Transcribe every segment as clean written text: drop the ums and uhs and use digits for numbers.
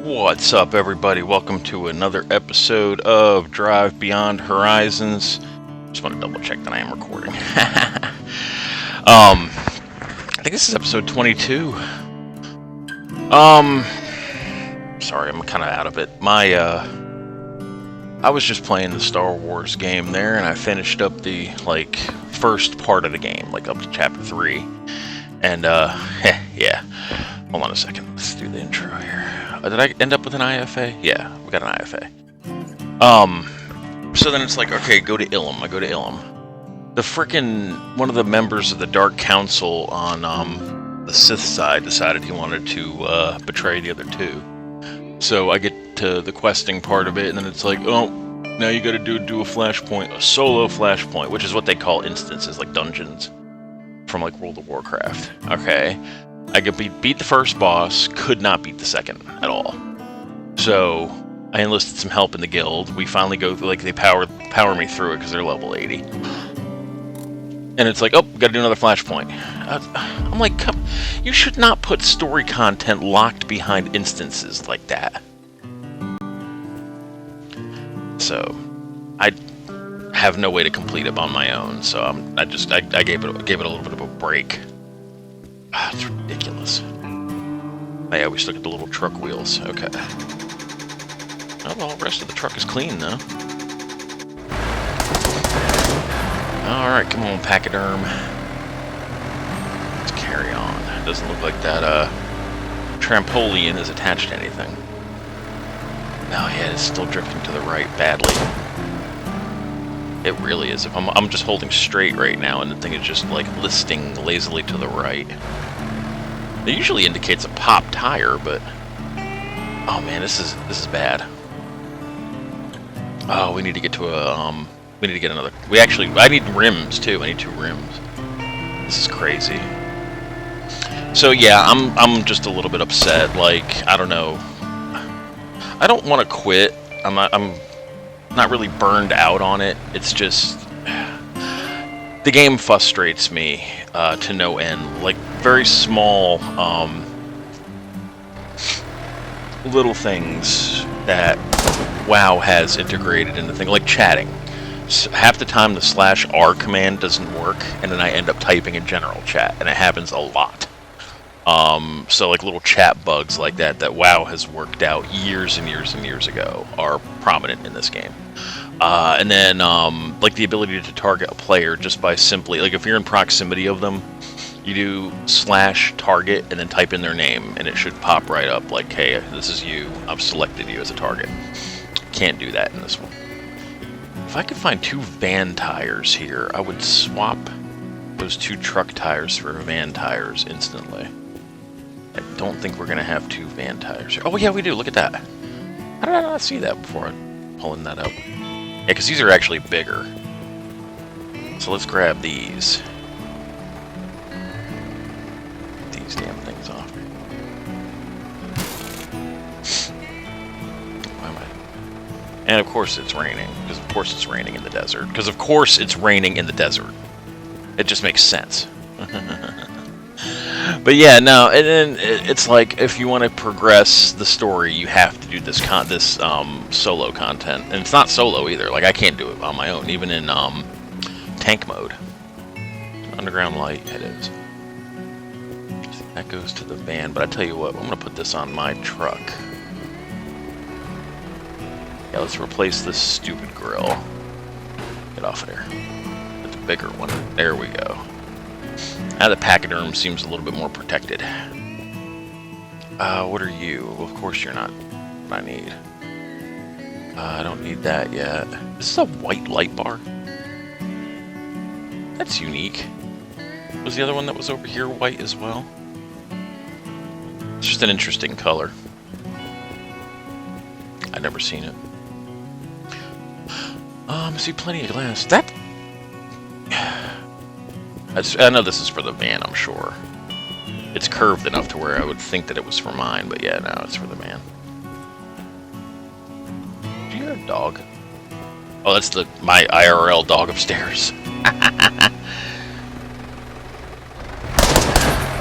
What's up, everybody? Welcome to another episode of Drive Beyond Horizons. Just want to double check that I am recording. I think this is episode 22. Sorry, I'm kind of out of it. I was just playing the Star Wars game there, and I finished up the, first part of the game, up to chapter 3. And, yeah. Hold on a second. Let's do the intro here. Did I end up with an IFA? Yeah, we got an IFA. So then it's like, okay, go to Ilum. I go to Ilum. The frickin' one of the members of the Dark Council on the Sith side decided he wanted to betray the other two. So I get to the questing part of it, and then it's like, oh, now you gotta do a flashpoint, a solo flashpoint, which is what they call instances, like dungeons from World of Warcraft. Okay. I could beat the first boss, could not beat the second at all. So I enlisted some help in the guild. We finally go through, they power me through it because they're level 80. And it's like, oh, we gotta do another flashpoint. I'm like, come, you should not put story content locked behind instances like that. So I have no way to complete it on my own. So I gave it a little bit of a break. It's ridiculous. Oh yeah, we still get the little truck wheels. Okay. Oh, well, the rest of the truck is clean, though. Alright, come on, pachyderm. Let's carry on. It doesn't look like that, trampoline is attached to anything. Oh yeah, it's still drifting to the right badly. It really is. If I'm just holding straight right now, and the thing is just, listing lazily to the right. It usually indicates a pop tire, but oh man, this is bad. Oh, we need to get to we need to get another. I need rims too. I need 2 rims. This is crazy. So yeah, I'm just a little bit upset. I don't know. I don't want to quit. I'm not really burned out on it. It's just the game frustrates me to no end. Very small little things that WoW has integrated into things, like chatting. Half the time the /R command doesn't work, and then I end up typing in general chat, and it happens a lot. So little chat bugs like that WoW has worked out years and years and years ago are prominent in this game. And then the ability to target a player just by simply, if you're in proximity of them, you do /target and then type in their name, and it should pop right up hey, this is you, I've selected you as a target. Can't do that in this one. If I could find 2 van tires here, I would swap those 2 truck tires for van tires instantly. I don't think we're going to have 2 van tires here. Oh, yeah, we do. Look at that. How did I not see that before I'm pulling that up? Yeah, because these are actually bigger. So let's grab these. Get these damn things off. Why am I? And of course it's raining. Because of course it's raining in the desert. Because of course it's raining in the desert. It just makes sense. But yeah, no, and then it's if you want to progress the story, you have to do this solo content, and it's not solo either. I can't do it on my own, even in tank mode. Underground light, it is. That goes to the van, but I tell you what, I'm gonna put this on my truck. Yeah, let's replace this stupid grill. Get off of there. Get the bigger one. There we go. Now the pachyderm seems a little bit more protected. What are you? Well, of course you're not what I need. I don't need that yet. This is a white light bar. That's unique. Was the other one that was over here white as well? It's just an interesting color. I've never seen it. I see plenty of glass. I know this is for the van, I'm sure. It's curved enough to where I would think that it was for mine, but yeah, no, it's for the van. Do you have a dog? Oh, that's my IRL dog upstairs.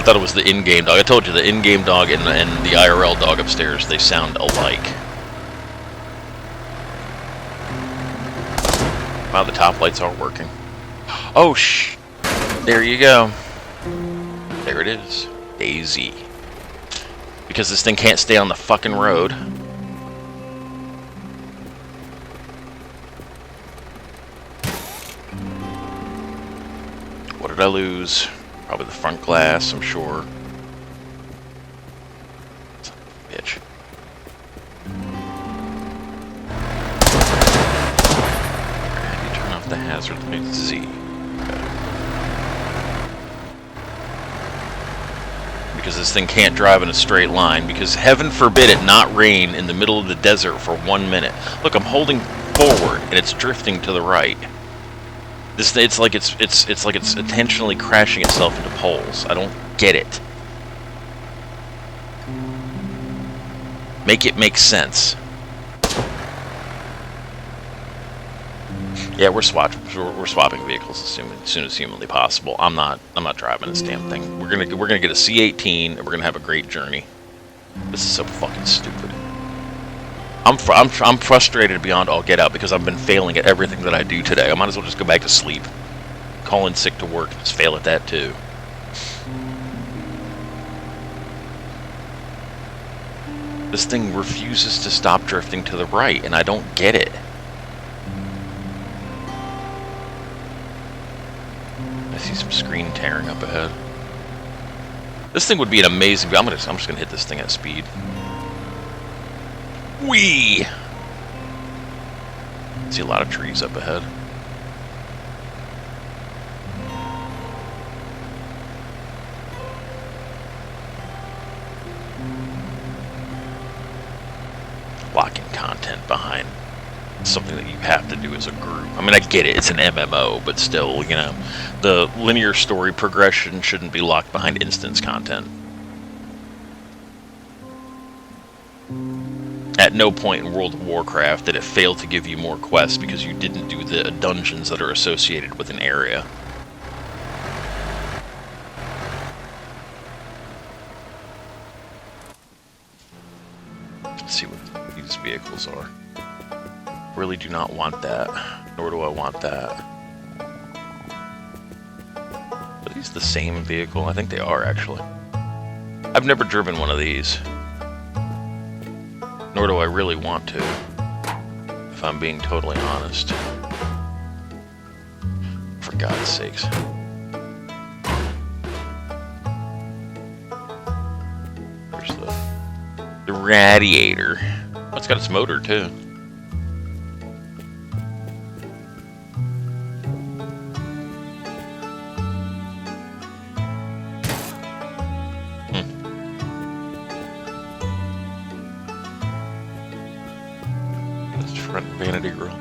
I thought it was the in-game dog. I told you, the in-game dog and the IRL dog upstairs, they sound alike. Wow, the top lights are working. Oh, there you go. There it is. Daisy. Because this thing can't stay on the fucking road. What did I lose? Probably the front glass, I'm sure. Son of a bitch. How do you turn off the hazard? Let me Z. Because this thing can't drive in a straight line, because heaven forbid it not rain in the middle of the desert for 1 minute. Look, I'm holding forward and it's drifting to the right. It's like it's intentionally crashing itself into poles. I don't get it. Make it make sense. Yeah, we're swapping vehicles as soon as humanly possible. I'm not driving this damn thing. We're gonna get a C18 and we're gonna have a great journey. This is so fucking stupid. I'm frustrated beyond all get out because I've been failing at everything that I do today. I might as well just go back to sleep. Call in sick to work and just fail at that too. This thing refuses to stop drifting to the right, and I don't get it. I see some screen tearing up ahead. This thing would be an amazing... I'm just gonna hit this thing at speed. Whee! See a lot of trees up ahead. Locking content behind something that you have to do as a group. I mean, I get it, it's an MMO, but still, you know, the linear story progression shouldn't be locked behind instance content. At no point in World of Warcraft did it fail to give you more quests because you didn't do the dungeons that are associated with an area. Let's see what these vehicles are. Really do not want that, nor do I want that. Are these the same vehicle? I think they are, actually. I've never driven one of these. Nor do I really want to, if I'm being totally honest. For God's sakes. There's the radiator. Oh, it's got its motor, too. Front vanity grill.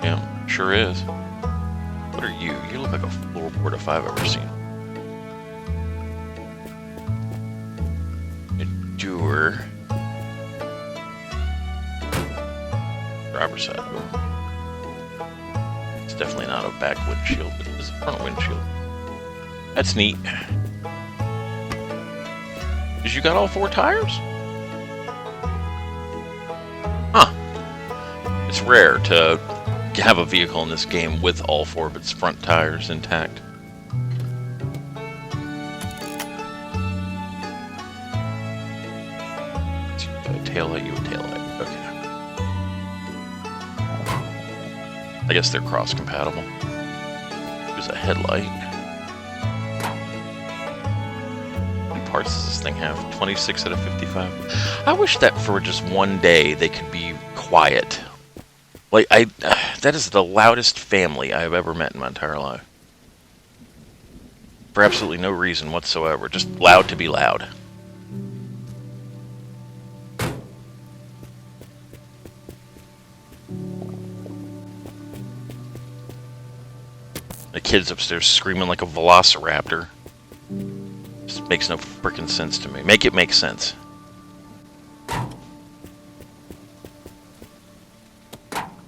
Yeah, sure is. What are you? You look like a floorboard if I've ever seen. Endure. Driver's side. It's definitely not a back windshield, but it's a front windshield. That's neat. Because you got all 4 tires? It's rare to have a vehicle in this game with all 4 of its front tires intact. Taillight, you a taillight. Okay. I guess they're cross-compatible. There's a headlight. How many parts does this thing have? 26 out of 55. I wish that for just one day they could be quiet. Like, that is the loudest family I have ever met in my entire life. For absolutely no reason whatsoever. Just loud to be loud. The kid's upstairs screaming like a velociraptor. Just makes no frickin' sense to me. Make it make sense.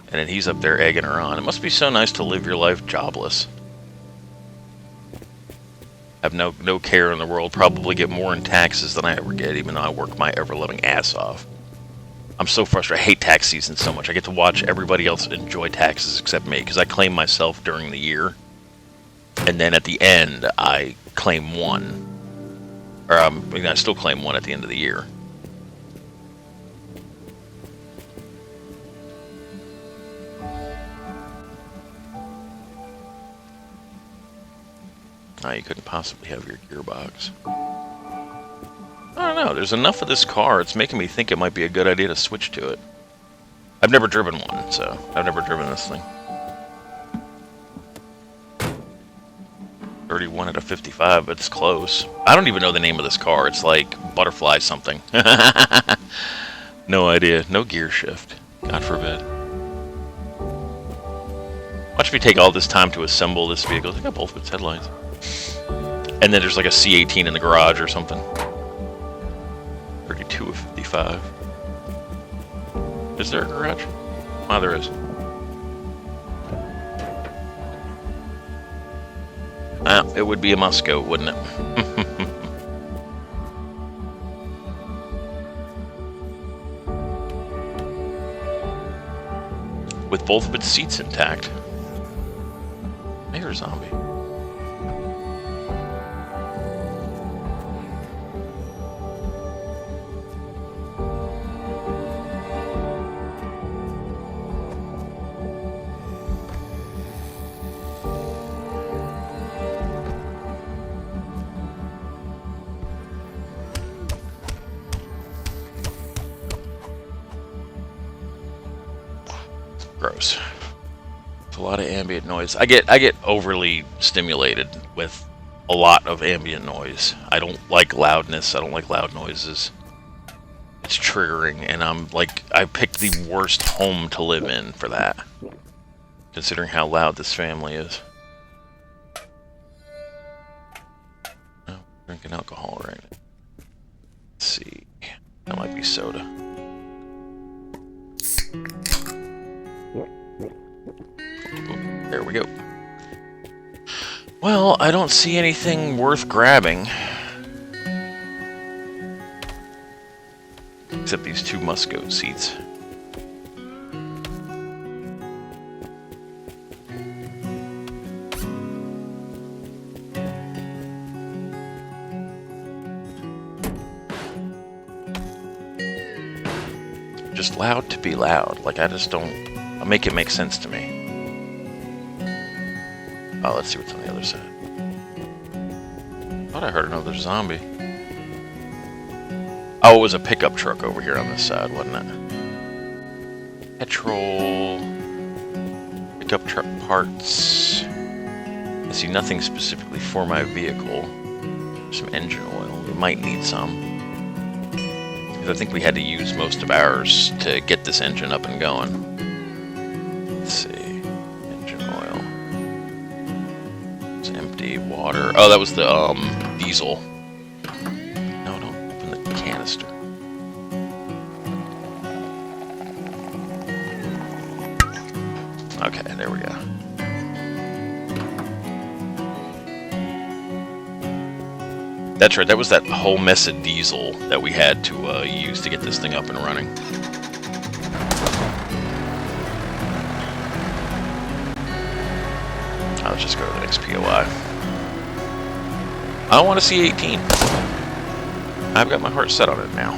And then he's up there egging her on. It must be so nice to live your life jobless. Have no care in the world. Probably get more in taxes than I ever get, even though I work my ever-loving ass off. I'm so frustrated. I hate tax season so much. I get to watch everybody else enjoy taxes except me, because I claim myself during the year. And then at the end, I claim one. Or I still claim one at the end of the year. Oh, you couldn't possibly have your gearbox. I don't know. There's enough of this car. It's making me think it might be a good idea to switch to it. I've never driven one, so I've never driven this thing. 31 out of 55, but it's close. I don't even know the name of this car. It's like Butterfly something. No idea. No gear shift. God forbid. Watch me take all this time to assemble this vehicle. I got both of its headlights. And then there's like a C18 in the garage or something. 32 of 55. Is there a garage? Oh, there is. It would be a Musco, wouldn't it? With both of its seats intact. I hear a zombie. Gross. It's a lot of ambient noise. I get overly stimulated with a lot of ambient noise. I don't like loudness. I don't like loud noises. It's triggering, and I picked the worst home to live in for that, considering how loud this family is. Oh, drinking alcohol right now. Let's see. That might be soda. There we go. Well, I don't see anything worth grabbing. Except these two Musco seats. Just loud to be loud. Like, I just don't... I'll make it make sense to me. Oh, let's see what's on the other side. Thought I heard another zombie. Oh, it was a pickup truck over here on this side, wasn't it? Petrol. Pickup truck parts. I see nothing specifically for my vehicle. Some engine oil. We might need some. Because I think we had to use most of ours to get this engine up and going. Let's see. Engine oil. It's empty. Water. Oh, that was the diesel. No, don't open the canister. Okay, there we go. That's right, that was that whole mess of diesel that we had to use to get this thing up and running. Let's just go to the next POI. I don't want to see 18. I've got my heart set on it now.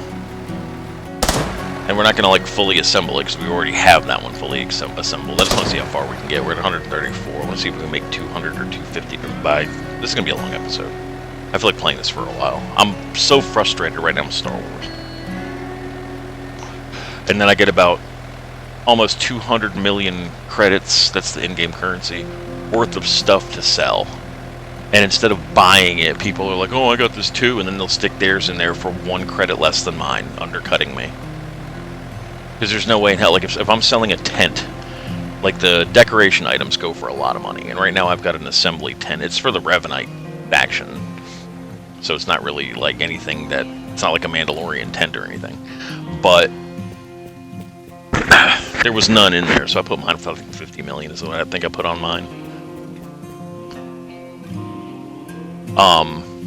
And we're not going to like fully assemble it because we already have that one fully assembled. I just want to see how far we can get. We're at 134. I want to see if we can make 200 or 250 by... This is going to be a long episode. I feel like playing this for a while. I'm so frustrated right now with Star Wars. And then I get about almost 200 million credits, that's the in-game currency, worth of stuff to sell. And instead of buying it, people are like, oh, I got this too, and then they'll stick theirs in there for 1 credit less than mine, undercutting me. Because there's no way in hell, like if I'm selling a tent, like the decoration items go for a lot of money, and right now I've got an assembly tent. It's for the Revenite faction. So it's not really like anything that... It's not like a Mandalorian tent or anything. But... there was none in there, so I put mine for like 50 million is what I think I put on mine.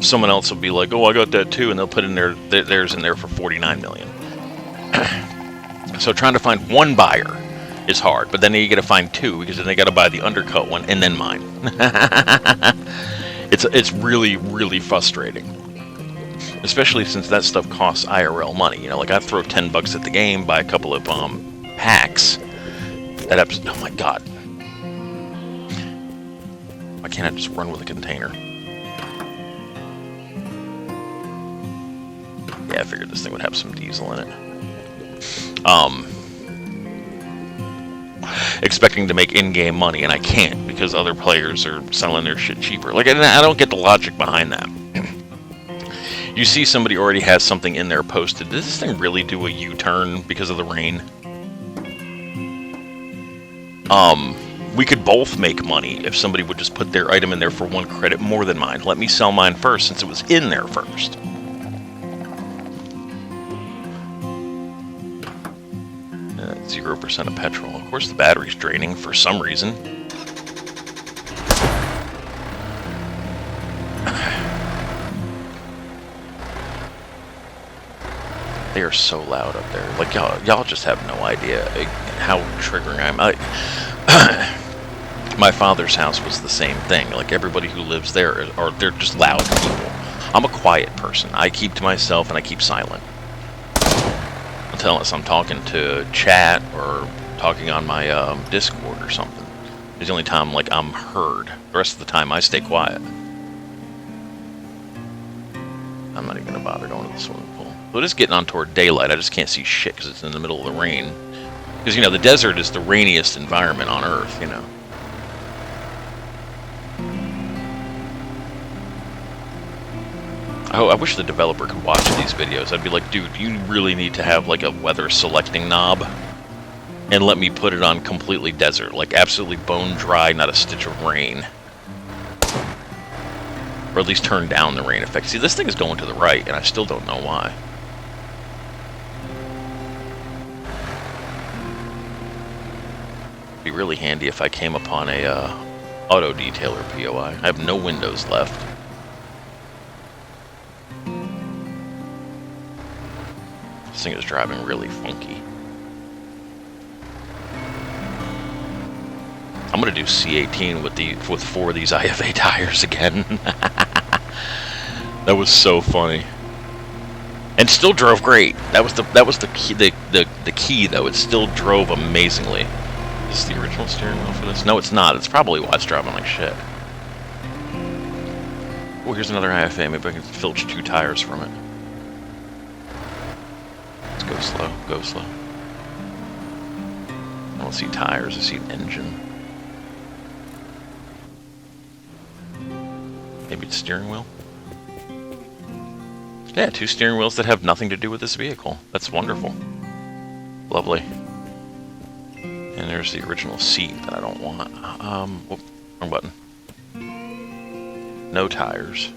Someone else will be like, "Oh, I got that too," and they'll put in theirs in there for 49 million. So trying to find one buyer is hard, but then you got to find two because then they got to buy the undercut one and then mine. It's really, really frustrating, especially since that stuff costs IRL money. You know, like I throw $10 at the game, buy a couple of packs. Oh my god! Why can't I just run with a container? Yeah, I figured this thing would have some diesel in it. Expecting to make in-game money, and I can't because other players are selling their shit cheaper. Like, I don't get the logic behind that. You see somebody already has something in there posted. Does this thing really do a U-turn because of the rain? We could both make money if somebody would just put their item in there for 1 credit more than mine. Let me sell mine first since it was in there first. 0% of petrol. Of course the battery's draining for some reason. They are so loud up there. Like, y'all just have no idea how triggering I am. My father's house was the same thing. Like, everybody who lives there, they're just loud people. I'm a quiet person. I keep to myself and I keep silent. Unless I'm talking to chat or talking on my Discord or something. It's the only time like I'm heard. The rest of the time I stay quiet. I'm not even gonna bother going to the swimming pool. So it is getting on toward daylight. I just can't see shit because it's in the middle of the rain. Because, you know, the desert is the rainiest environment on Earth, you know. I wish the developer could watch these videos. I'd be like, dude, you really need to have like a weather selecting knob and let me put it on completely desert, like absolutely bone dry, not a stitch of rain. Or at least turn down the rain effect. See, this thing is going to the right, and I still don't know why. It'd be really handy if I came upon a auto detailer POI. I have no windows left. This thing is driving really funky. I'm gonna do C18 with 4 of these IFA tires again. That was so funny, and still drove great. That was the key. The key though, it still drove amazingly. Is this the original steering wheel for this? No, it's not. It's probably why it's driving like shit. Oh, here's another IFA. Maybe I can filch 2 tires from it. Let's go slow. Go slow. I don't see tires. I see an engine. Maybe it's steering wheel? Yeah, 2 steering wheels that have nothing to do with this vehicle. That's wonderful. Lovely. And there's the original seat that I don't want. Whoop, wrong button. No tires.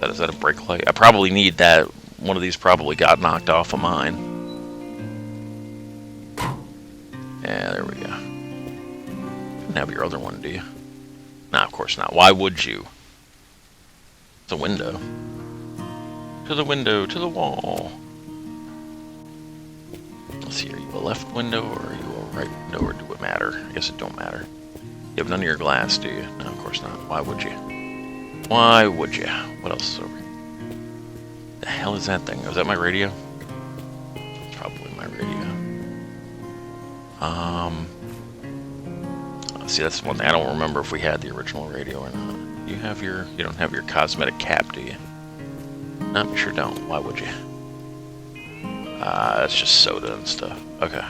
Is that a brake light? I probably need that. One of these probably got knocked off of mine. Yeah, there we go. Didn't have your other one, do you? Nah, of course not. Why would you? It's a window. To the window, to the wall. Let's see, are you a left window or are you a right window, or do it matter? I guess it don't matter. You have none of your glass, do you? No, of course not. Why would you? Why would you? What else is over here? The hell is that thing? Is that my radio? It's probably my radio. See, that's one thing. I don't remember if we had the original radio or not. You don't have your cosmetic cap, do you? No, you sure don't. Why would you? That's just soda and stuff. Okay.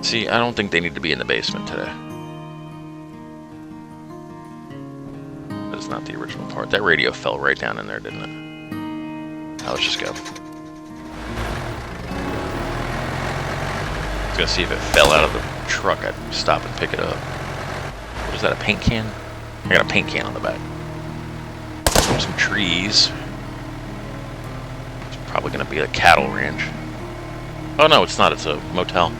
See, I don't think they need to be in the basement today. That's not the original part. That radio fell right down in there, didn't it? Now let's just go. I was gonna see if it fell out of the truck. I'd stop and pick it up. What is that, a paint can? I got a paint can on the back. Some trees. It's probably gonna be a cattle ranch. Oh no, it's not. It's a motel.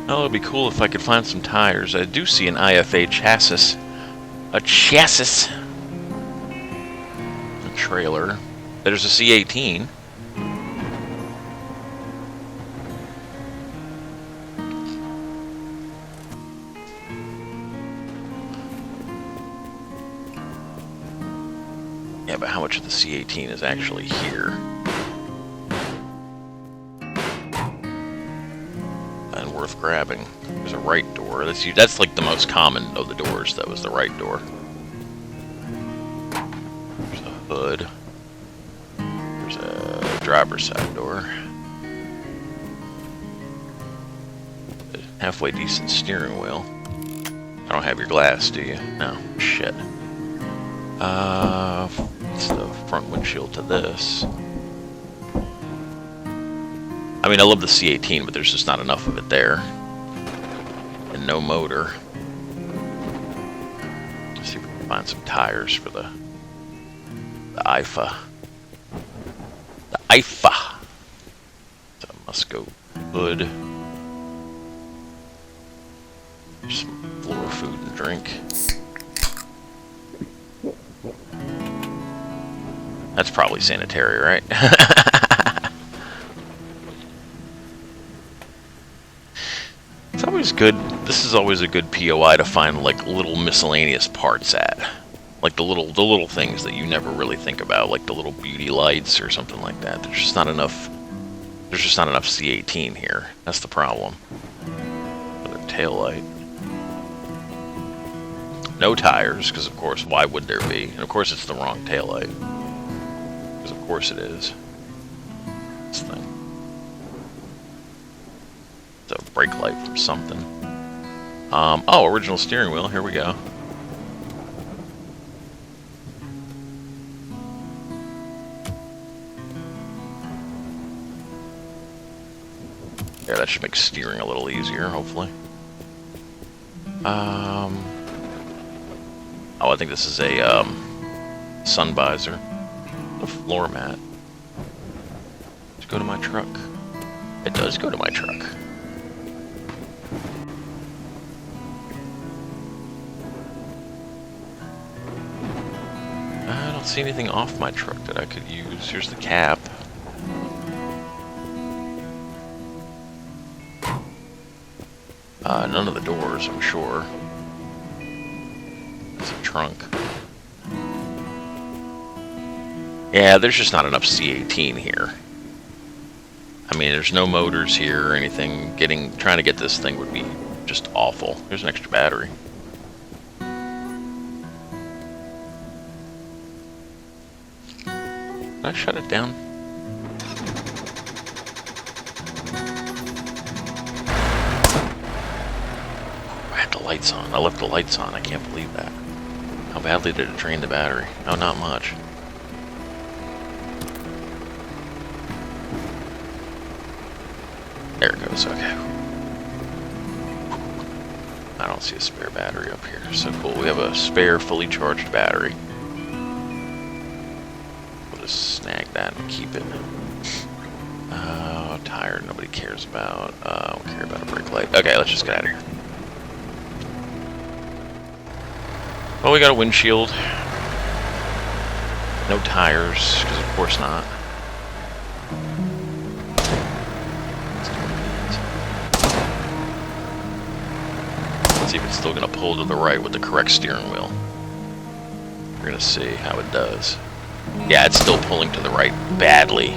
Oh, it'd be cool if I could find some tires. I do see an IFA chassis. A chassis. A trailer. There's a C-18. Yeah, but how much of the C-18 is actually here? And worth grabbing. There's a right door. That's like the most common of the doors. That was the right door. There's a hood. There's a driver's side door. A halfway decent steering wheel. I don't have your glass, do you? No. Shit. It's the front windshield to this. I mean, I love the C-18, but there's just not enough of it there. And no motor. Let's see if we can find some tires for the IFA. The IFA! So must go hood. There's some floor food and drink. That's probably sanitary, right? It's always good. This is always a good POI to find like little miscellaneous parts at, like the little things that you never really think about, like the little beauty lights or something like that. There's just not enough. There's just not enough C-18 here. That's the problem. Another tail light. No tires, because of course, why would there be? And of course, it's the wrong tail light. Because of course it is. This thing. It's a brake light from something. Oh, original steering wheel. Here we go. Yeah, that should make steering a little easier, hopefully. Oh, I think this is a sun visor. A floor mat. Let's go to my truck. It does go to my truck. I don't see anything off my truck that I could use. Here's the cap. None of the doors, I'm sure. It's a trunk. Yeah, there's just not enough C-18 here. I mean, there's no motors here or anything. Trying to get this thing would be just awful. Here's an extra battery. Did I shut it down? I had the lights on. I left the lights on. I can't believe that. How badly did it drain the battery? Oh, not much. There it goes, okay. I don't see a spare battery up here. So cool, we have a spare fully charged battery. We'll just snag that and keep it. Tire, nobody cares about. Don't care about a brake light. Okay, let's just get out of here. Well, we got a windshield. No tires, because of course not. Let's see if it's still going to pull to the right with the correct steering wheel. We're going to see how it does. Yeah, it's still pulling to the right badly.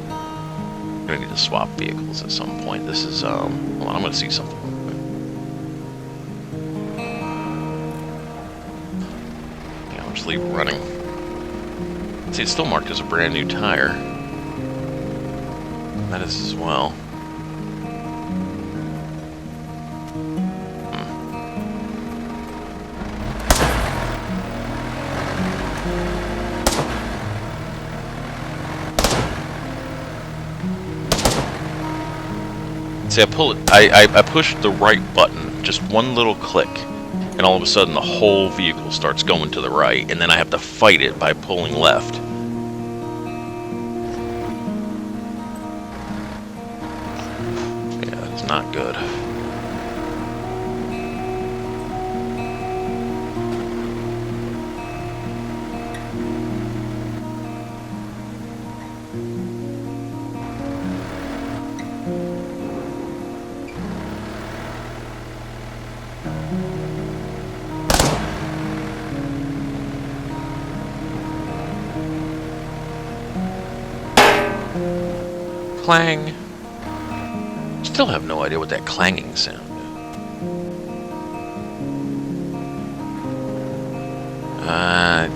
I'm going to need to swap vehicles at some point. This is, hold on, I'm going to see something. Yeah, I'll just leave it running. See, it's still marked as a brand new tire. That is as well. See, I pushed the right button, just one little click, and all of a sudden the whole vehicle starts going to the right, and then I have to fight it by pulling left. Yeah, not good. Clang. Still have no idea what that clanging sound is. Nah.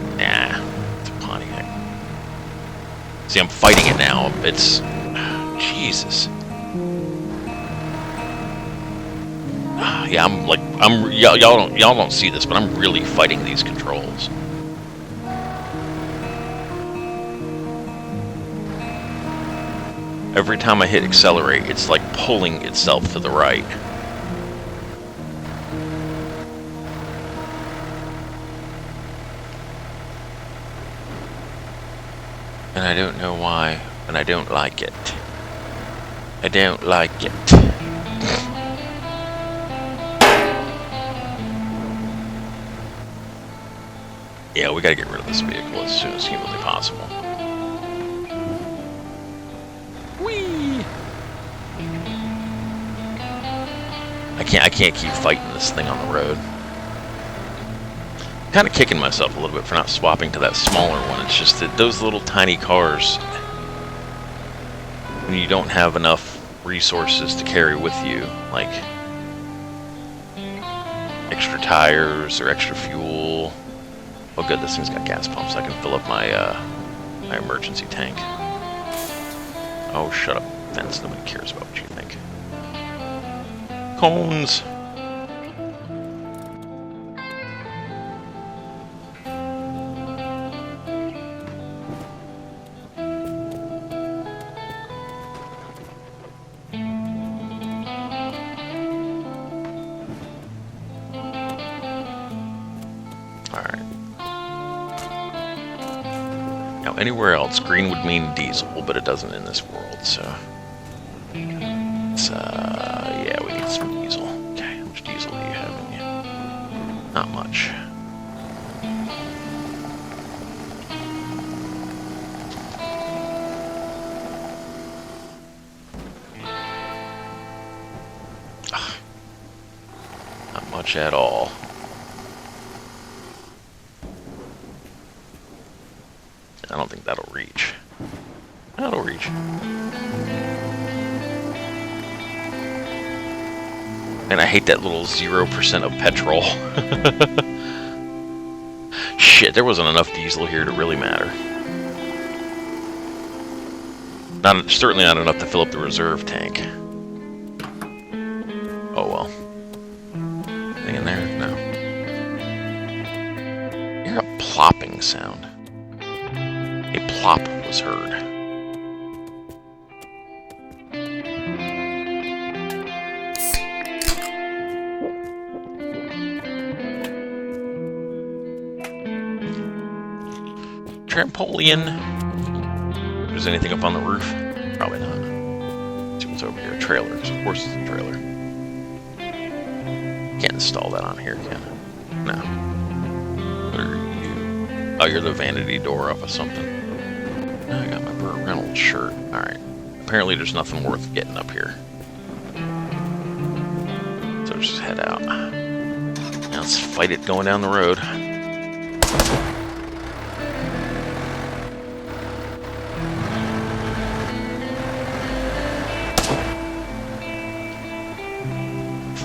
It's a Pontiac. See, I'm fighting it now. It's... Jesus. Yeah, y'all don't see this, but I'm really fighting these controls. Every time I hit accelerate, it's like pulling itself to the right. And I don't know why, and I don't like it. I don't like it. Yeah, we gotta get rid of this vehicle as soon as humanly possible. I can't keep fighting this thing on the road. I'm kind of kicking myself a little bit for not swapping to that smaller one. It's just that those little tiny cars, when you don't have enough resources to carry with you, like extra tires or extra fuel. Oh good, this thing's got gas pumps. I can fill up my my emergency tank. Oh, shut up, fence. Nobody cares about what you think. Cones. Alright. Now, anywhere else, green would mean diesel, but it doesn't in this world, so... It's, yeah, we need some diesel. Okay, how much diesel do you have in you? Not much. Not much at all. I don't think that'll reach. That'll reach. And I hate that little 0% of petrol. Shit, there wasn't enough diesel here to really matter. Certainly not enough to fill up the reserve tank. Oh well. Anything in there? No. You hear a plopping sound. A plop was heard. Trampoline. If there's anything up on the roof, probably not. Let's see what's over here. A trailer, because of course it's a trailer. Can't install that on here, can I? No. What are you? Oh, you're the vanity door off of something. I got my Burt Reynolds shirt. Alright. Apparently there's nothing worth getting up here. So let's just head out. Now let's fight it going down the road.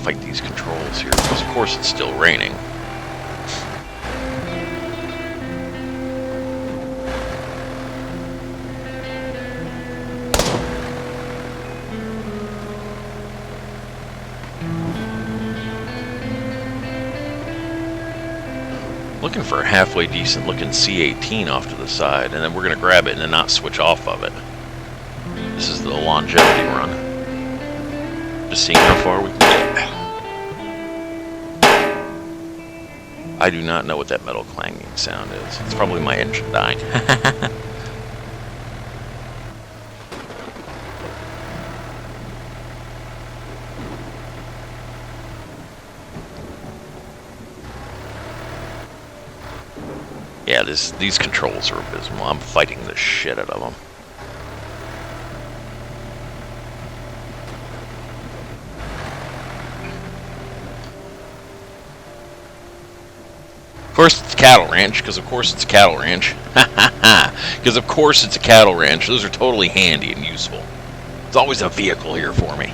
Fight these controls here, because of course it's still raining. Looking for a halfway decent looking C18 off to the side, and then we're going to grab it and then not switch off of it. This is the longevity run. Just seeing how far we can get. I do not know what that metal clanging sound is. It's probably my engine dying. Yeah, these controls are abysmal. I'm fighting the shit out of them. Of course it's a cattle ranch, because of course it's a cattle ranch. Because of course it's a cattle ranch. Those are totally handy and useful. There's always a vehicle here for me.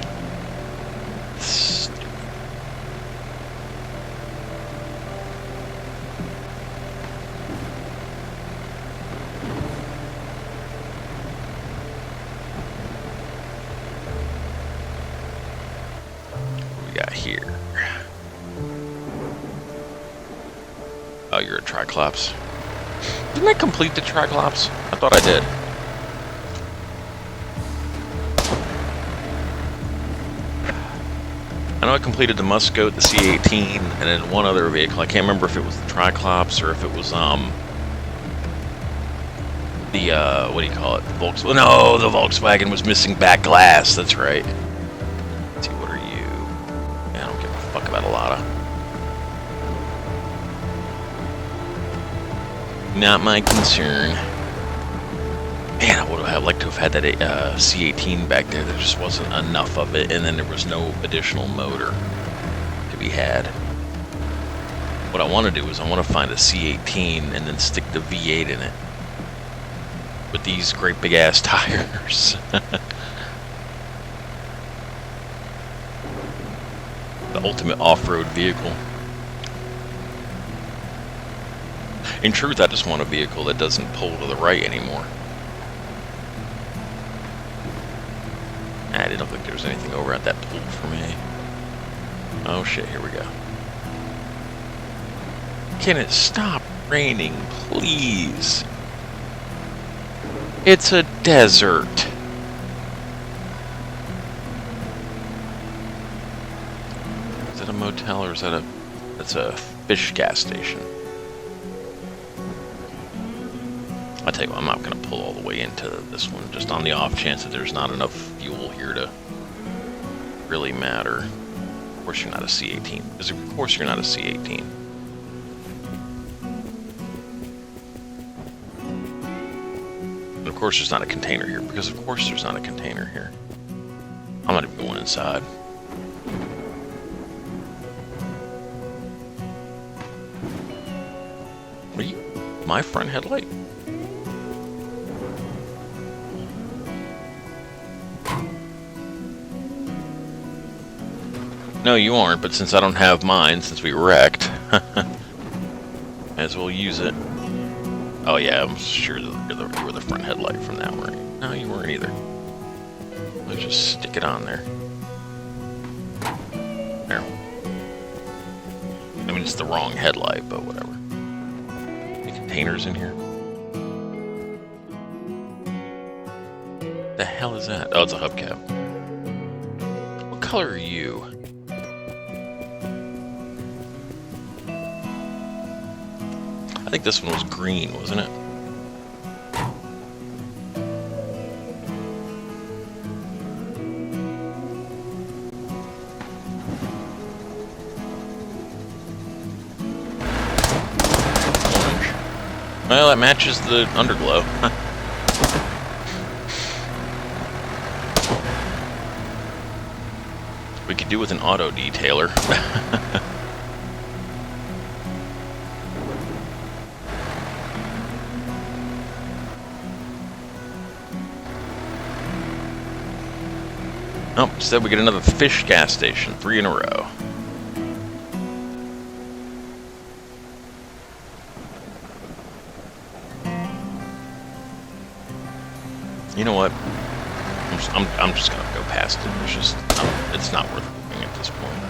What we got here? Oh, you're a Triclops. Didn't I complete the Triclops? I thought I did. I know I completed the Musco, the C-18, and then one other vehicle. I can't remember if it was the Triclops or if it was, the, what do you call it? The Volkswagen. No, the Volkswagen was missing back glass. That's right. Let's see, what are you? Yeah, I don't give a fuck about a lot of. Not my concern. Man, I would have liked to have had that C-18 back there. There just wasn't enough of it, and then there was no additional motor to be had. What I want to do is I want to find a C-18 and then stick the V8 in it with these great big ass tires. The ultimate off-road vehicle. In truth, I just want a vehicle that doesn't pull to the right anymore. I didn't think there was anything over at that pool for me. Oh shit, here we go. Can it stop raining, please? It's a desert. Is it a motel or is that that's a fish gas station? I tell you what, I'm not going to pull all the way into this one, just on the off chance that there's not enough fuel here to really matter. Of course you're not a C-18. Because of course you're not a C-18. And of course there's not a container here, because of course there's not a container here. I'm not even going inside. Are you my front headlight? No, you aren't, but since I don't have mine, since we wrecked, might as well use it. Oh yeah, I'm sure you were the front headlight from that, right? No, you weren't either. Let's just stick it on there. There. I mean, it's the wrong headlight, but whatever. Any containers in here? The hell is that? Oh, it's a hubcap. What color are you? I think this one was green, wasn't it? Orange. Well, that matches the underglow. We could do with an auto detailer. Oh, instead we get another fish gas station, 3 in a row. You know what? I'm just gonna go past it. It's not worth looking at this point.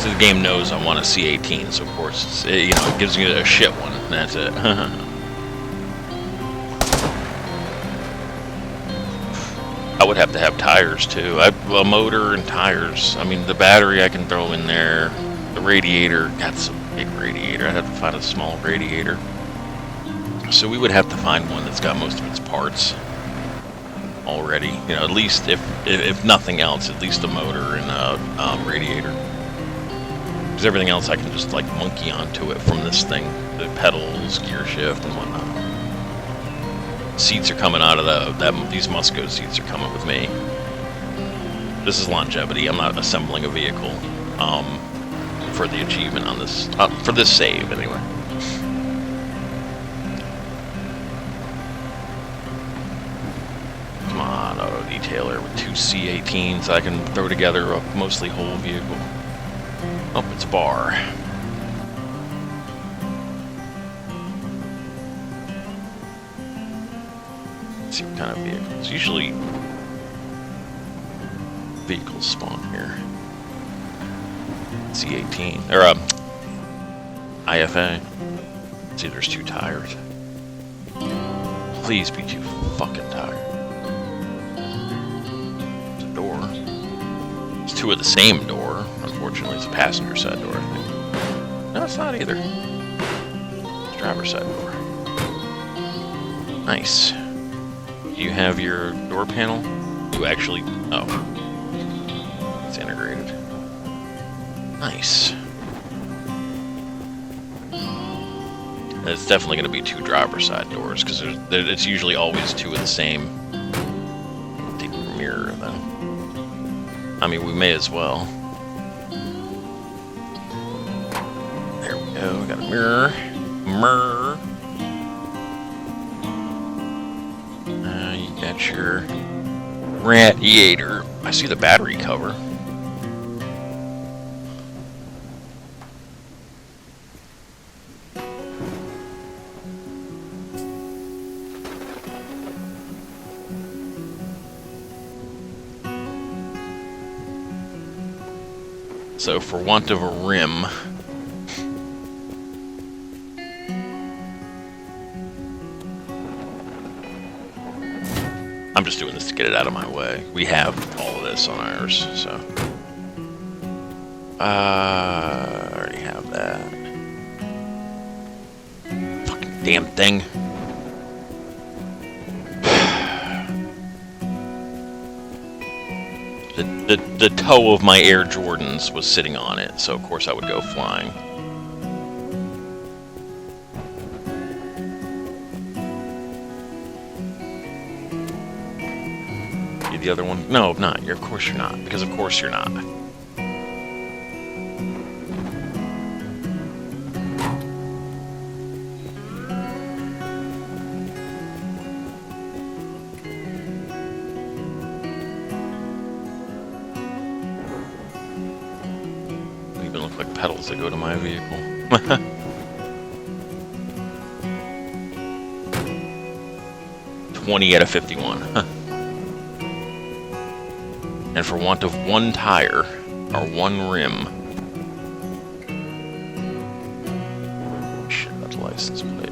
So the game knows I want a C-18, so of course it gives you a shit one, and that's it. I would have to have tires too. A motor and tires. I mean, the battery I can throw in there. The radiator, that's a big radiator. I'd have to find a small radiator. So we would have to find one that's got most of its parts already. At least if nothing else, at least a motor and a radiator. Because everything else I can just like monkey onto it from this thing. The pedals, gear shift, and whatnot. Seats are coming out of these Musco seats are coming with me. This is longevity. I'm not assembling a vehicle for the achievement on this, for this save anyway. Come on, auto detailer with 2 C18s. I can throw together a mostly whole vehicle. Oh, it's a bar. Let's see what kind of vehicles. Usually vehicles spawn here. C18 or IFA. See, there's 2 tires. Please be 2 fucking tires. It's a door. It's 2 of the same door. Unfortunately, it's a passenger side door, I think. No, it's not either. It's driver's side door. Nice. Do you have your door panel? You actually... Oh. It's integrated. Nice. It's definitely going to be 2 driver's side doors, because it's usually always 2 of the same. Take the mirror, then. I mean, we may as well. There we go. We got a mirror. You got your radiator. I see the battery cover. So, for want of a rim, I'm just doing this to get it out of my way. We have all of this on ours, so. I already have that. Fucking damn thing. The toe of my Air Jordans was sitting on it, so of course I would go flying. You the other one? No, not. Of course you're not, because of course you're not. Like pedals that go to my vehicle. 20 out of 51. And for want of 1 tire, or 1 rim. Shit, that's a license plate.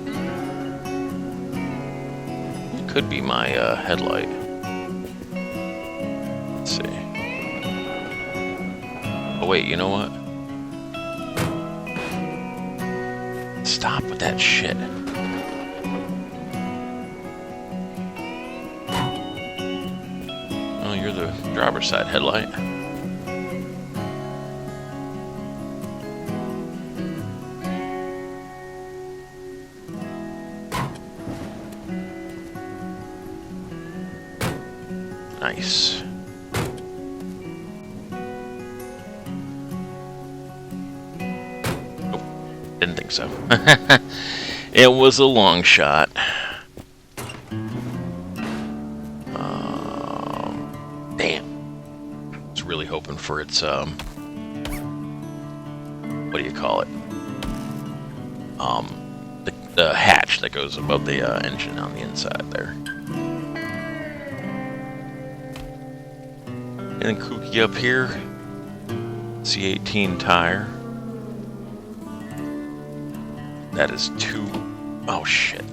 It could be my headlight. Let's see. Oh wait, you know what? Stop with that shit. Oh, you're the driver's side headlight. Nice. Didn't think so. It was a long shot. Damn. I was really hoping for its, what do you call it? The hatch that goes above the engine on the inside there. Anything kooky up here? C18 tire. That is too... Oh, shit. I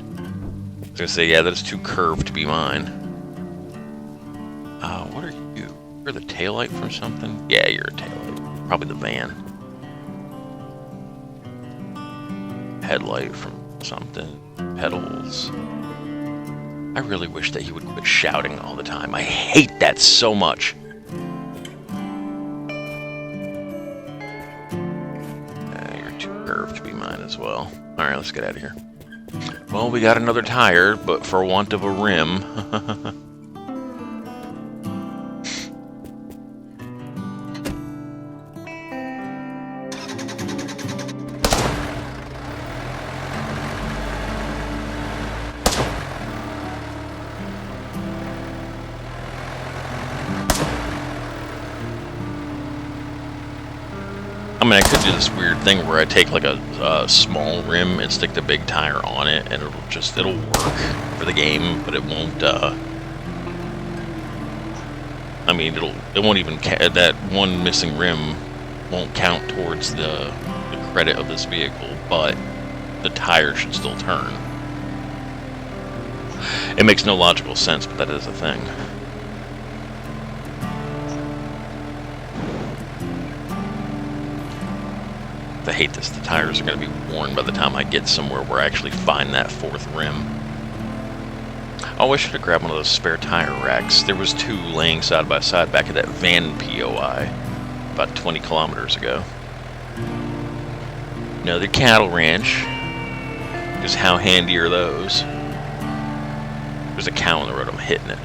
was gonna say, yeah, that is too curved to be mine. What are you? You're the taillight from something? Yeah, you're a taillight. Probably the van. Headlight from something. Pedals. I really wish that he would quit shouting all the time. I hate that so much. as well. Alright, let's get out of here. Well, we got another tire, but for want of a rim. I mean, I could do this weird thing where I take like a small rim and stick the big tire on it, and it'll work for the game, but it won't. I mean, it won't even that one missing rim won't count towards the credit of this vehicle, but the tire should still turn. It makes no logical sense, but that is a thing. I hate this. The tires are going to be worn by the time I get somewhere where I actually find that fourth rim. Oh, I should have grabbed one of those spare tire racks. There was two laying side by side back at that van POI about 20 kilometers ago. Another cattle ranch. Because how handy are those? There's a cow on the road. I'm hitting it.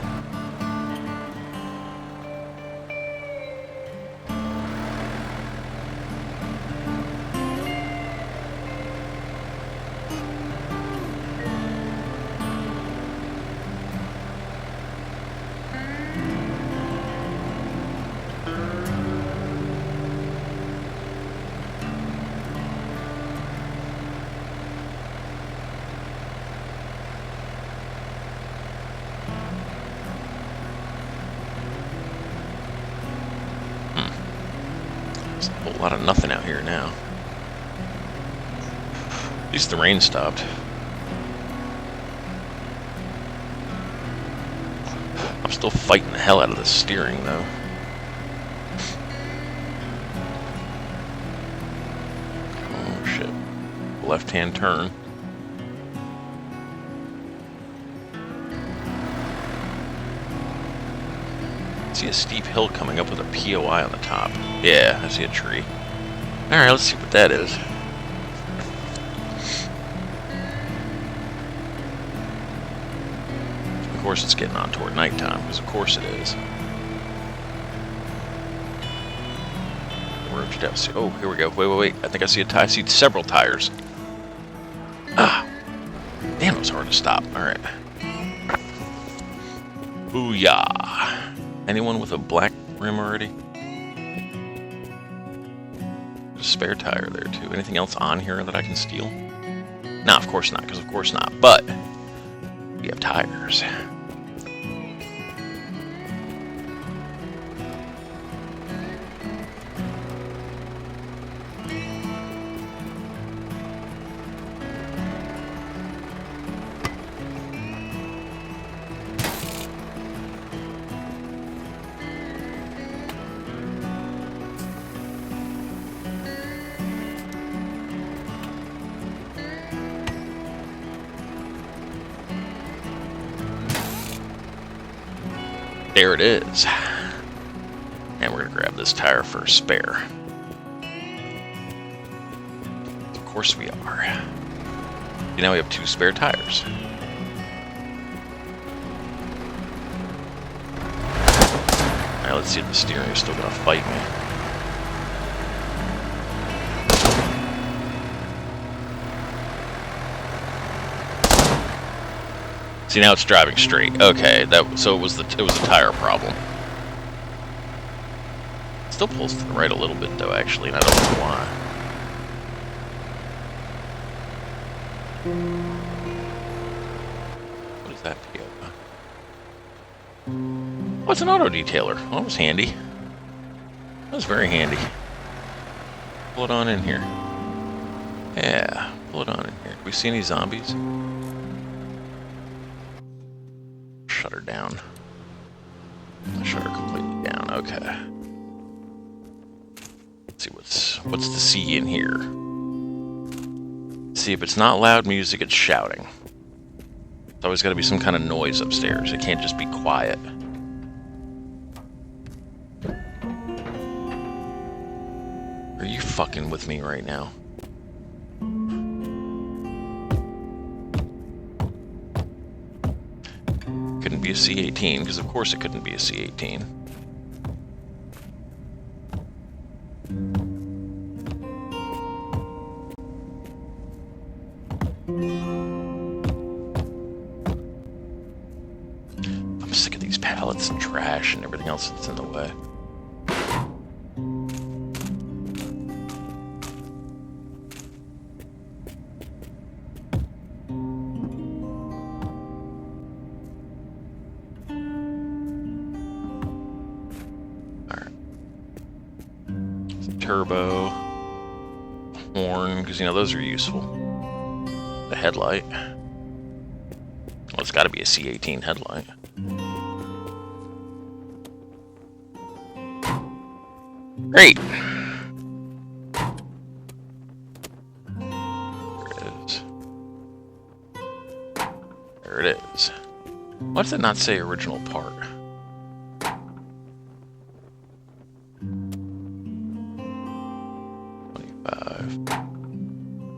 There's a whole lot of nothing out here now. At least the rain stopped. I'm still fighting the hell out of the steering, though. Oh, shit. Left-hand turn. I see a steep hill coming up with a POI on the top. Yeah, I see a tree. Alright, let's see what that is. Of course it's getting on toward nighttime, because of course it is. Where did I see? Oh, here we go. Wait. I think I see a tire. I see several tires. Ah! Damn, it was hard to stop. Alright. Booyah! Anyone with a black rim already? There's a spare tire there, too. Anything else on here that I can steal? No, of course not, because of course not. But we have tires. There it is. And we're going to grab this tire for a spare. Of course we are. You know, we have 2 spare tires. Alright, let's see if the steering is still going to fight me. See, now it's driving straight. Okay, so it was a tire problem. It still pulls to the right a little bit though, actually, and I don't know why. What is that PO? Oh, it's an auto detailer. Well, that was handy. That was very handy. Pull it on in here. Yeah, pull it on in here. Do we see any zombies? Shut her down. Shut her completely down. Okay. Let's see what's to see in here. See, if it's not loud music, it's shouting. There's always got to be some kind of noise upstairs. It can't just be quiet. Are you fucking with me right now? be a C-18, because of course it couldn't be a C-18. I'm sick of these pallets and trash and everything else that's in the way. Turbo, horn, because, you know, those are useful. The headlight. Well, it's got to be a C-18 headlight. Great! There it is. There it is. Why does it not say original part?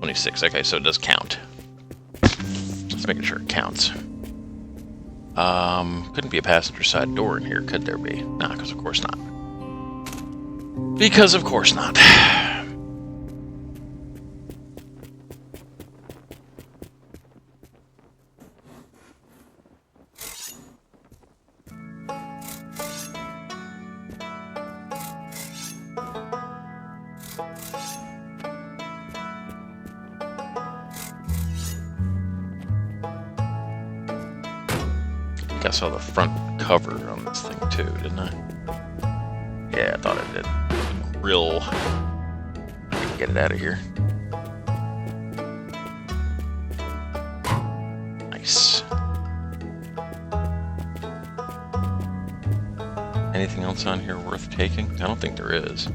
26. Okay, so it does count. Just making sure it counts. Couldn't be a passenger side door in here, could there be? Nah, because of course not. Because of course not. I saw the front cover on this thing too, didn't I? Yeah, I thought I did. Grill. I can get it out of here. Nice. Anything else on here worth taking? I don't think there is.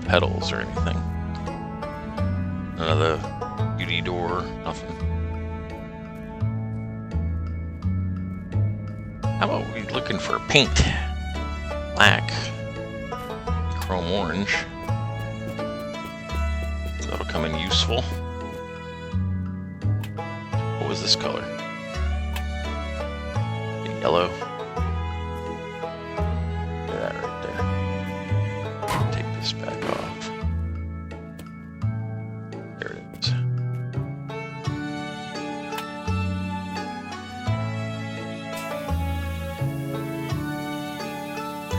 Pedals or anything. None of the beauty door, nothing. How about we looking for paint? Black, chrome orange. That'll come in useful. What was this color? The yellow. Look at that right there. Take this back off.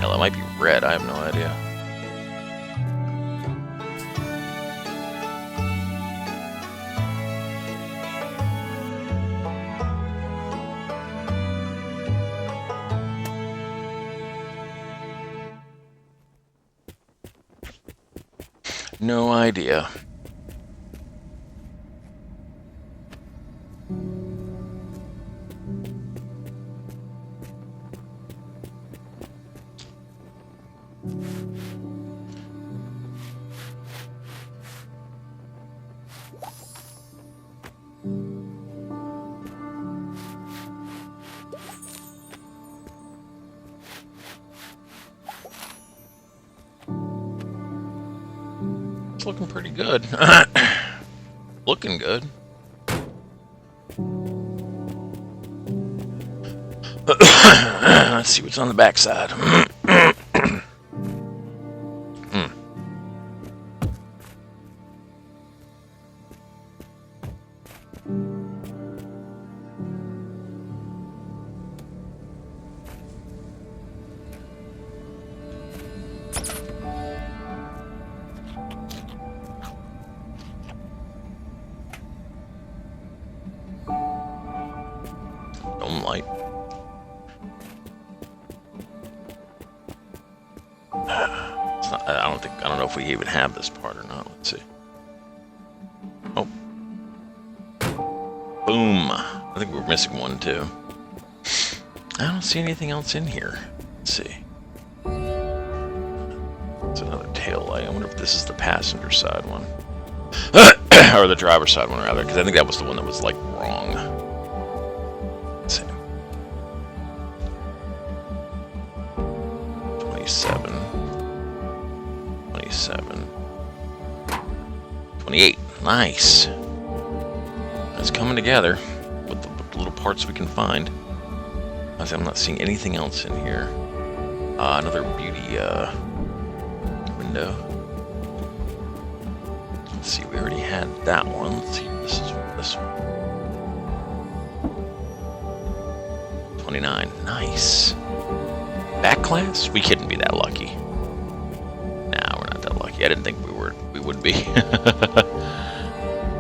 Hell, it might be red, I have no idea. No idea. It's looking pretty good. Looking good. Let's see what's on the backside. Dome light. It's not, I don't know if we even have this part or not. Let's see. Oh. Boom. I think we're missing one too. I don't see anything else in here. Let's see. It's another tail light. I wonder if this is the passenger side one. or the driver's side one rather, because I think that was the one that was like wrong. Let's see. 27, 27, 28. Nice. It's coming together with the little parts we can find. I'm not seeing anything else in here. Another beauty window. Let's see, we already had that one. Let's see, this is this one. 29. Nice. Back class? We couldn't be that lucky. Nah, we're not that lucky. I didn't think we would be.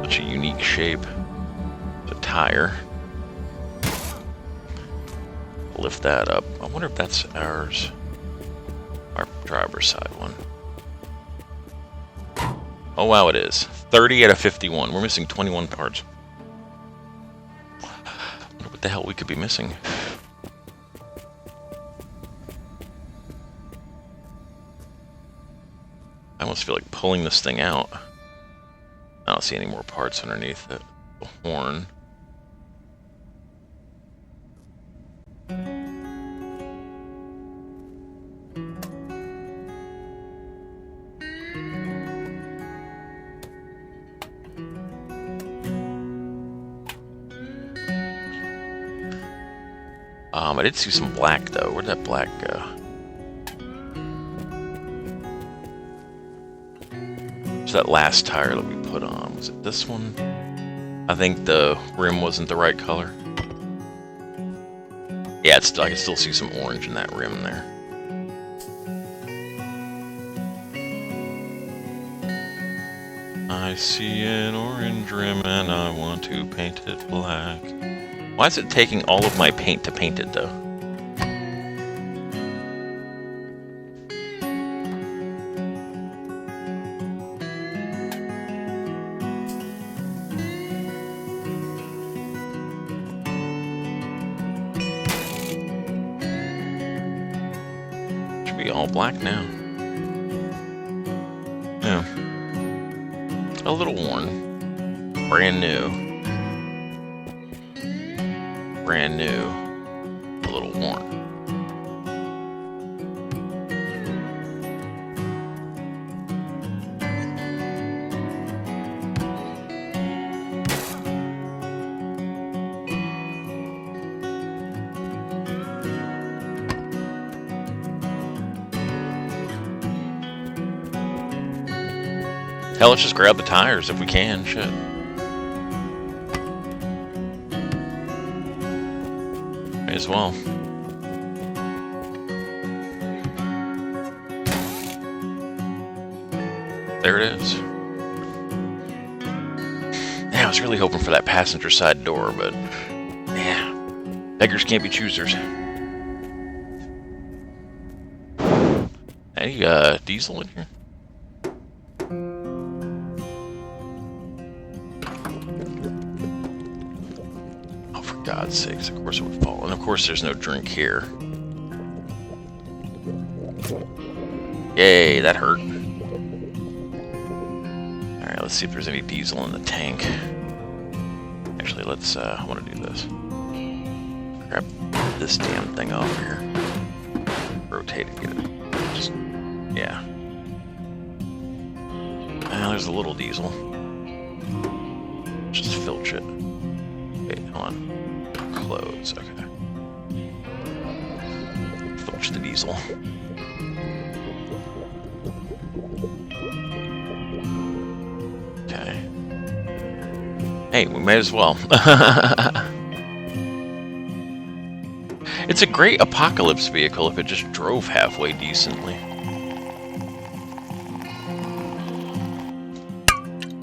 Such a unique shape. The tire. Lift that up. I wonder if that's ours. Our driver's side one. Oh wow, it is. 30 out of 51. We're missing 21 parts. I wonder what the hell we could be missing. I almost feel like pulling this thing out. I don't see any more parts underneath it. The horn. I did see some black though. Where'd that black go? It's that last tire that we put on. Was it this one? I think the rim wasn't the right color. Yeah, I can still see some orange in that rim there. I see an orange rim and I want to paint it black. Why is it taking all of my paint to paint it, though? Should be all black now. Yeah. A little worn. Brand new. Brand new, a little worn. Hell, let's just grab the tires if we can, shit. As well. There it is. Yeah, I was really hoping for that passenger side door, but yeah, beggars can't be choosers. Any diesel in here? God's sakes, of course it would fall. And of course there's no drink here. Yay, that hurt. Alright, let's see if there's any diesel in the tank. Actually, let's, I want to do this. Grab this damn thing off here. Rotate and get it. Just, yeah. Now there's a little diesel. Just filch it. Wait, hold on. Close, okay. Filch the diesel. Okay. Hey, we might as well. It's a great apocalypse vehicle if it just drove halfway decently.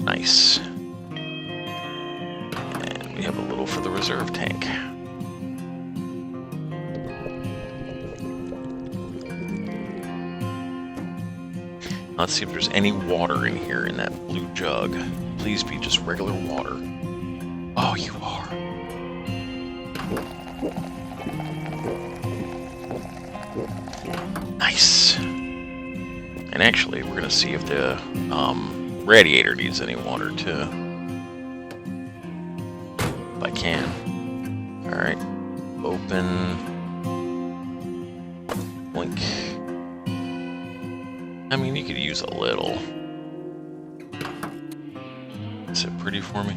Nice. And we have a little for the reserve tank. Let's see if there's any water in here in that blue jug. Please be just regular water. Oh, you are. Nice. And actually, we're going to see if the radiator needs any water, too. can. Alright. Open. Blink. I mean, you could use a little. Is it pretty for me?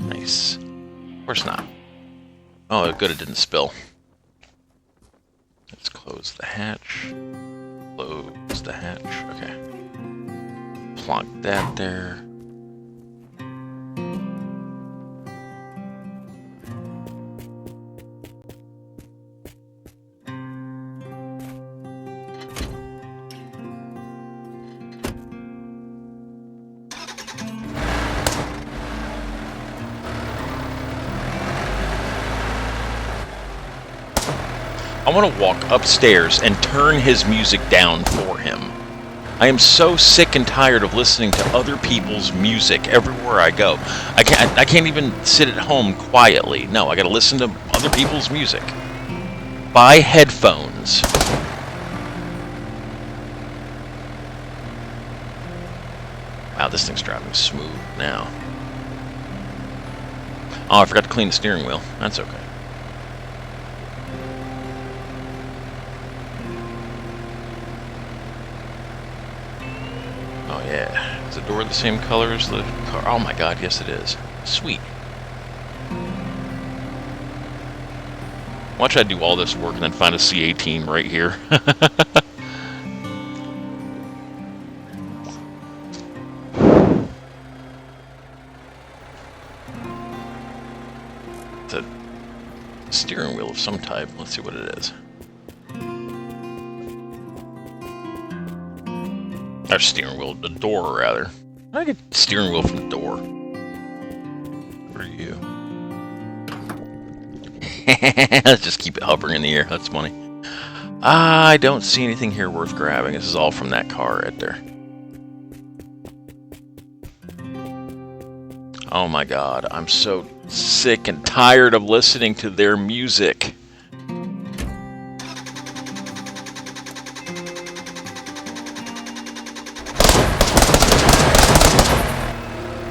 Nice. Of course not. Oh, good, it didn't spill. Let's close the hatch. Close the hatch. Okay. Plonk that there. I want to walk upstairs and turn his music down for him. I am so sick and tired of listening to other people's music everywhere I go. I can't even sit at home quietly. No, I gotta listen to other people's music. Buy headphones. Wow, this thing's driving smooth now. Oh, I forgot to clean the steering wheel. That's okay. Oh yeah, is the door the same color as the car? Oh my god, yes it is. Sweet. Watch I do all this work and then find a C18 right here. It's a steering wheel of some type. Let's see what it is. Or steering wheel, the door rather. How do I get the steering wheel from the door? Where are you? Let's just keep it hovering in the air. That's funny. I don't see anything here worth grabbing. This is all from that car right there. Oh my god, I'm so sick and tired of listening to their music.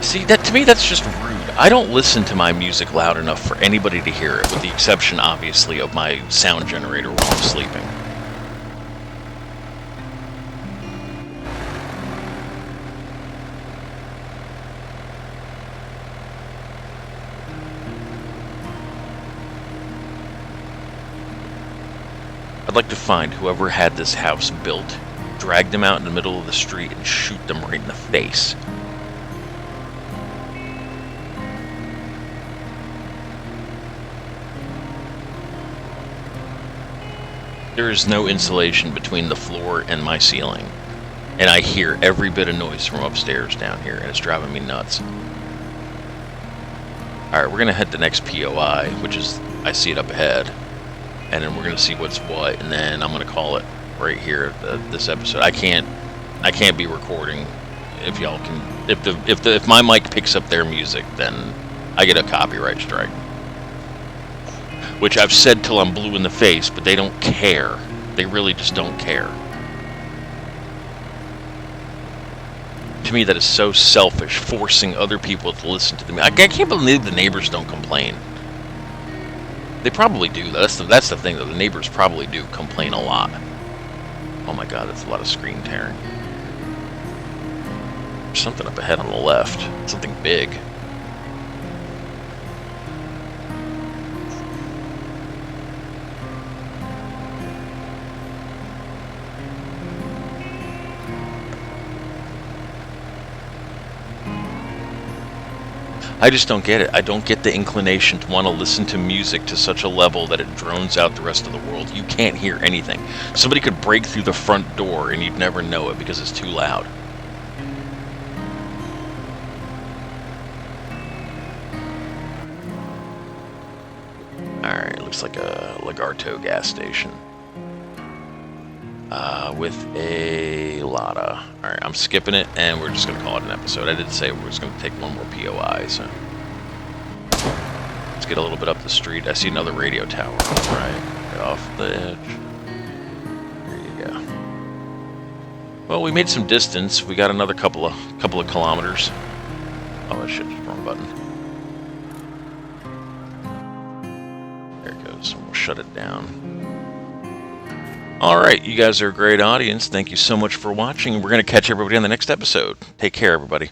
See, that to me, that's just rude. I don't listen to my music loud enough for anybody to hear it, with the exception, obviously, of my sound generator while I'm sleeping. I'd like to find whoever had this house built, drag them out in the middle of the street, and shoot them right in the face. There is no insulation between the floor and my ceiling, and I hear every bit of noise from upstairs down here, and it's driving me nuts. Alright, we're going to hit the next POI, which is, I see it up ahead, and then we're going to see what's what, and then I'm going to call it right here, this episode. I can't be recording if y'all can, if my mic picks up their music, then I get a copyright strike. Which I've said till I'm blue in the face, but they don't care. They really just don't care. To me, that is so selfish, forcing other people to listen to them. I can't believe the neighbors don't complain. They probably do. That's the thing, though. The neighbors probably do complain a lot. Oh my god, that's a lot of screen tearing. There's something up ahead on the left. Something big. I just don't get it. I don't get the inclination to want to listen to music to such a level that it drones out the rest of the world. You can't hear anything. Somebody could break through the front door and you'd never know it because it's too loud. Alright, looks like a Lagarto gas station. With a Lada. Alright, I'm skipping it, and we're just going to call it an episode. I did say we're just going to take one more POI, so... Let's get a little bit up the street. I see another radio tower on the right. Get off the edge. There you go. Well, we made some distance. We got another couple of kilometers. Oh, shit, wrong button. So we'll shut it down. All right, you guys are a great audience. Thank you so much for watching. We're going to catch everybody on the next episode. Take care, everybody.